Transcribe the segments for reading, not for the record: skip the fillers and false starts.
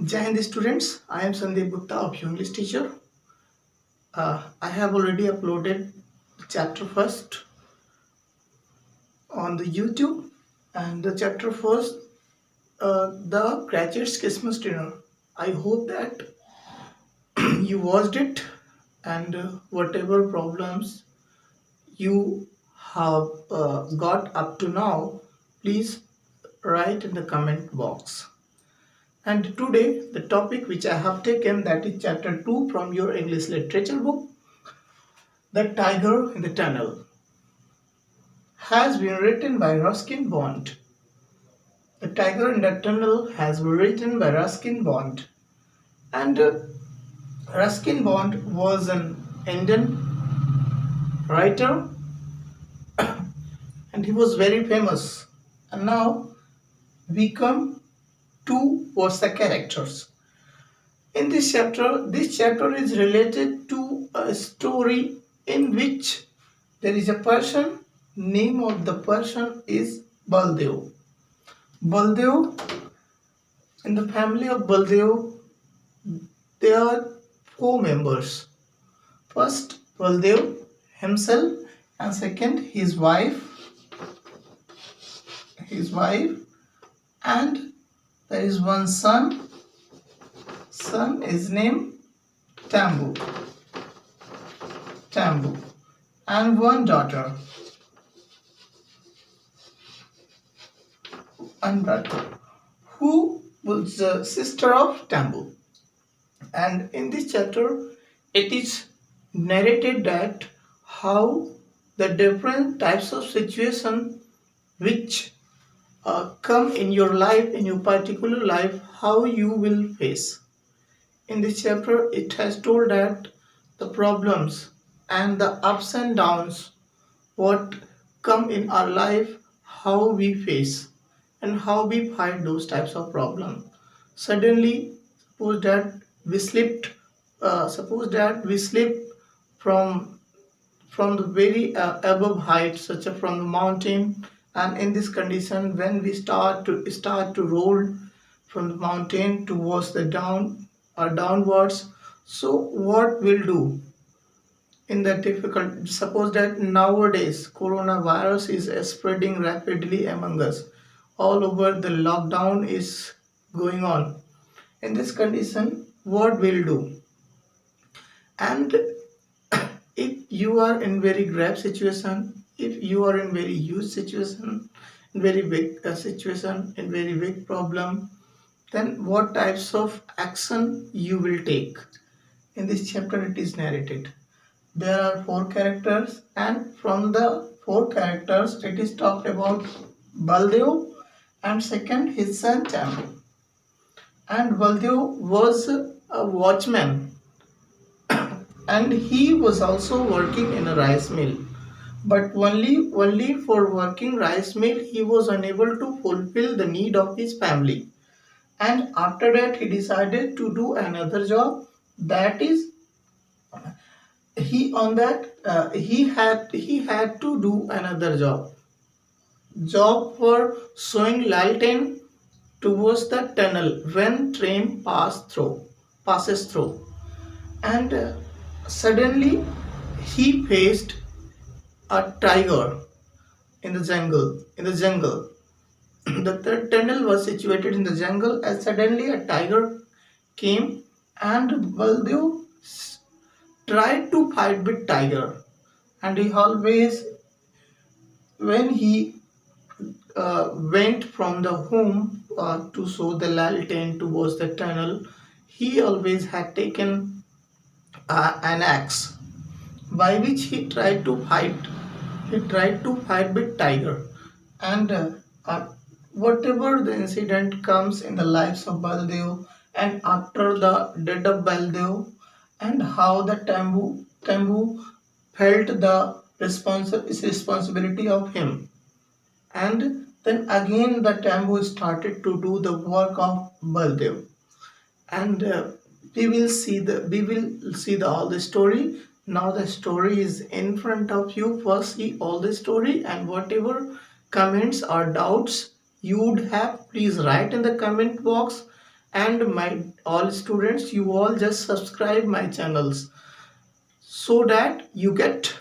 Jai Hind students, I am Sandeep Gupta of your English teacher. I have already uploaded the chapter first on the YouTube and the chapter first, the graduates Christmas dinner. I hope that you watched it and whatever problems you have got up to now, please write in the comment box. And today the topic which I have taken, that is chapter 2 from your English literature book, The Tiger in the Tunnel, has been written by Ruskin Bond. The Tiger in the Tunnel has been written by Ruskin Bond. And Ruskin Bond was an Indian writer and he was very famous. And now we come to what's the characters. In this chapter is related to a story in which there is a person, name of the person is Baldev. Baldev, in the family of Baldev, there are four members. First, Baldev himself, and second, his wife, and there is one son. Son is named Tambu, and one daughter, who was the sister of Tambu. And in this chapter, it is narrated that how the different types of situation which come in your life, in your particular life, how you will face. In this chapter, it has told that the problems and the ups and downs what come in our life, how we face and how we fight those types of problems. Suddenly, suppose that we slipped, from the very above height, such as from the mountain, and in this condition, when we start to roll from the mountain towards the down or downwards. So what we'll do in that difficult, suppose that nowadays coronavirus is spreading rapidly among us, all over the lockdown is going on. In this condition, what we'll do, and if you are in very grave situation, if you are in very huge situation, in very big situation, in very big problem, then what types of action you will take. In this chapter it is narrated. There are four characters, and from the four characters it is talked about Baldev, and second his son Tambu. And Baldev was a watchman, and he was also working in a rice mill. But only for working rice mill he was unable to fulfill the need of his family. And after that he decided to do another job, that is he had to do another job for showing lantern towards the tunnel when train passes through. And suddenly he faced a tiger in the jungle. The tunnel was situated in the jungle, and suddenly a tiger came, and Baldev tried to fight with tiger. And he always, when he went from the home to show the lantern towards the tunnel, he always had taken an axe by which he tried to fight. He tried to fight with tiger, and uh, whatever the incident comes in the lives of Baldev, and after the death of Baldev, and how the Tambu felt the responsibility of him, and then again the Tambu started to do the work of Baldev. And we will see the all the story. Now the story is in front of you. First see all the story, and whatever comments or doubts you would have, please write in the comment box, And my all students, you all just subscribe my channels so that you get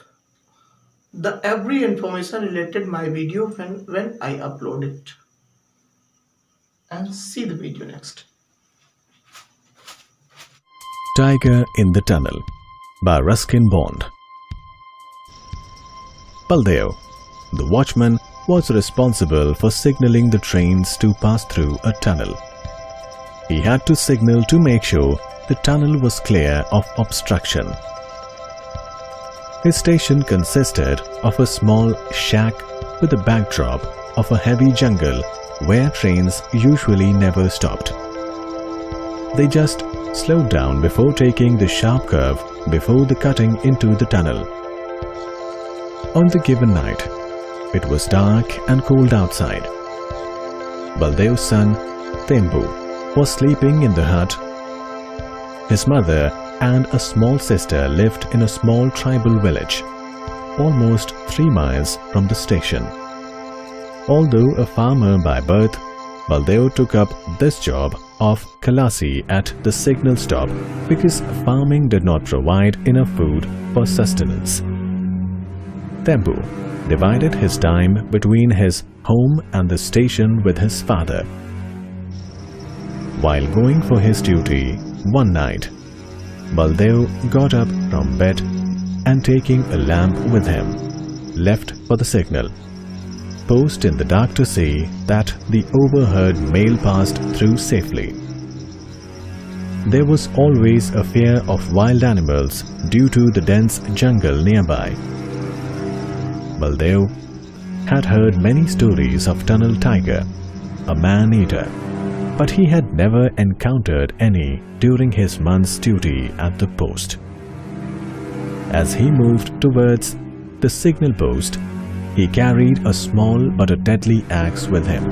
the every information related my video when I upload it. And see the video next. Tiger in the Tunnel by Ruskin Bond. Baldev, the watchman, was responsible for signaling the trains to pass through a tunnel. He had to signal to make sure the tunnel was clear of obstruction. His station consisted of a small shack with a backdrop of a heavy jungle where trains usually never stopped. They just slowed down before taking the sharp curve before the cutting into the tunnel. On the given night, it was dark and cold outside. Baldev's son, Thembu, was sleeping in the hut. His mother and a small sister lived in a small tribal village, almost 3 miles from the station. Although a farmer by birth, Baldev took up this job of Kalasi at the signal stop because farming did not provide enough food for sustenance. Thembu divided his time between his home and the station with his father. While going for his duty one night, Baldev got up from bed and taking a lamp with him, left for the signal post in the dark to see that the overheard mail passed through safely. There was always a fear of wild animals due to the dense jungle nearby. Baldev had heard many stories of Tunnel Tiger, a man-eater, but he had never encountered any during his month's duty at the post. As he moved towards the signal post, he carried a small but a deadly axe with him.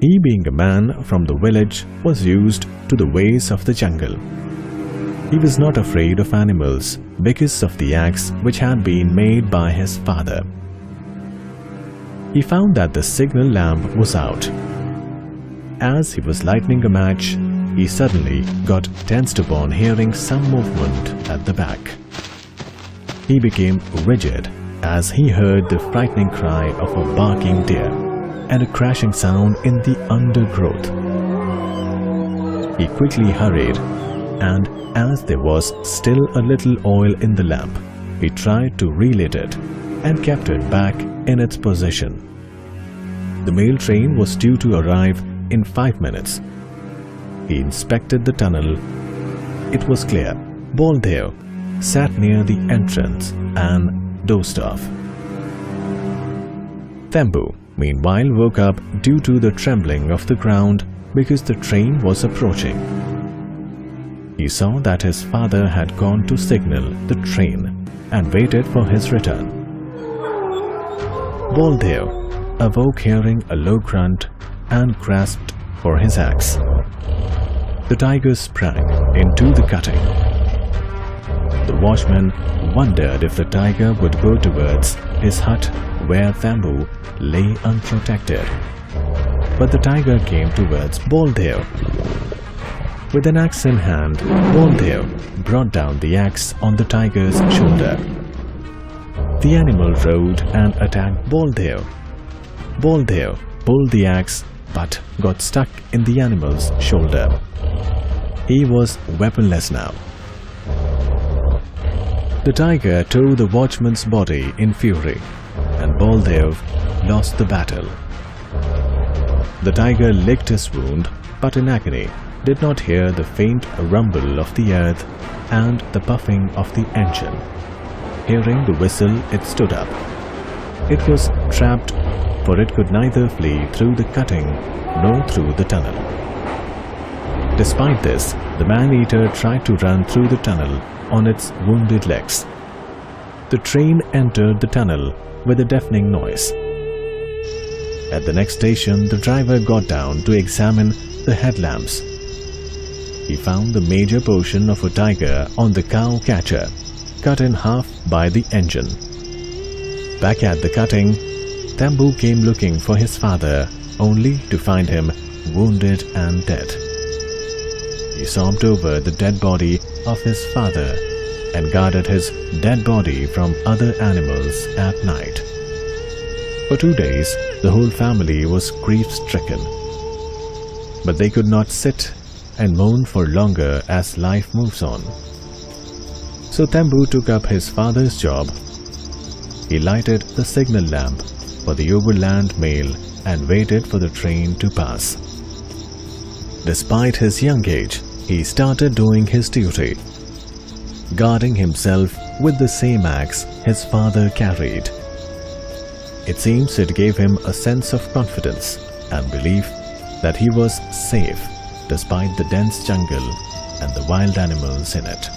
He, being a man from the village, was used to the ways of the jungle. He was not afraid of animals because of the axe which had been made by his father. He found that the signal lamp was out. As he was lighting a match, he suddenly got tensed upon hearing some movement at the back. He became rigid as he heard the frightening cry of a barking deer and a crashing sound in the undergrowth. He quickly hurried, and as there was still a little oil in the lamp, he tried to relight it and kept it back in its position. The mail train was due to arrive in 5 minutes. He inspected the tunnel. It was clear. Baldev sat near the entrance and dozed off. Thembu, meanwhile, woke up due to the trembling of the ground because the train was approaching. He saw that his father had gone to signal the train and waited for his return. Baldev awoke hearing a low grunt and grasped for his axe. The tiger sprang into the cutting. The watchman wondered if the tiger would go towards his hut where Thembu lay unprotected. But the tiger came towards Baldev. With an axe in hand, Baldev brought down the axe on the tiger's shoulder. The animal roared and attacked Baldev. Baldev pulled the axe but got stuck in the animal's shoulder. He was weaponless now. The tiger tore the watchman's body in fury, and Baldev lost the battle. The tiger licked his wound, but in agony did not hear the faint rumble of the earth and the puffing of the engine. Hearing the whistle, it stood up. It was trapped, for it could neither flee through the cutting nor through the tunnel. Despite this, the man-eater tried to run through the tunnel on its wounded legs. The train entered the tunnel with a deafening noise. At the next station, the driver got down to examine the headlamps. He found the major portion of a tiger on the cow catcher, cut in half by the engine. Back at the cutting, Thembu came looking for his father, only to find him wounded and dead. he sobbed over the dead body of his father and guarded his dead body from other animals at night. For 2 days, the whole family was grief-stricken. But they could not sit and mourn for longer as life moves on. So Thembu took up his father's job. He lighted the signal lamp for the overland mail and waited for the train to pass. Despite his young age, he started doing his duty, guarding himself with the same axe his father carried. It seems it gave him a sense of confidence and belief that he was safe despite the dense jungle and the wild animals in it.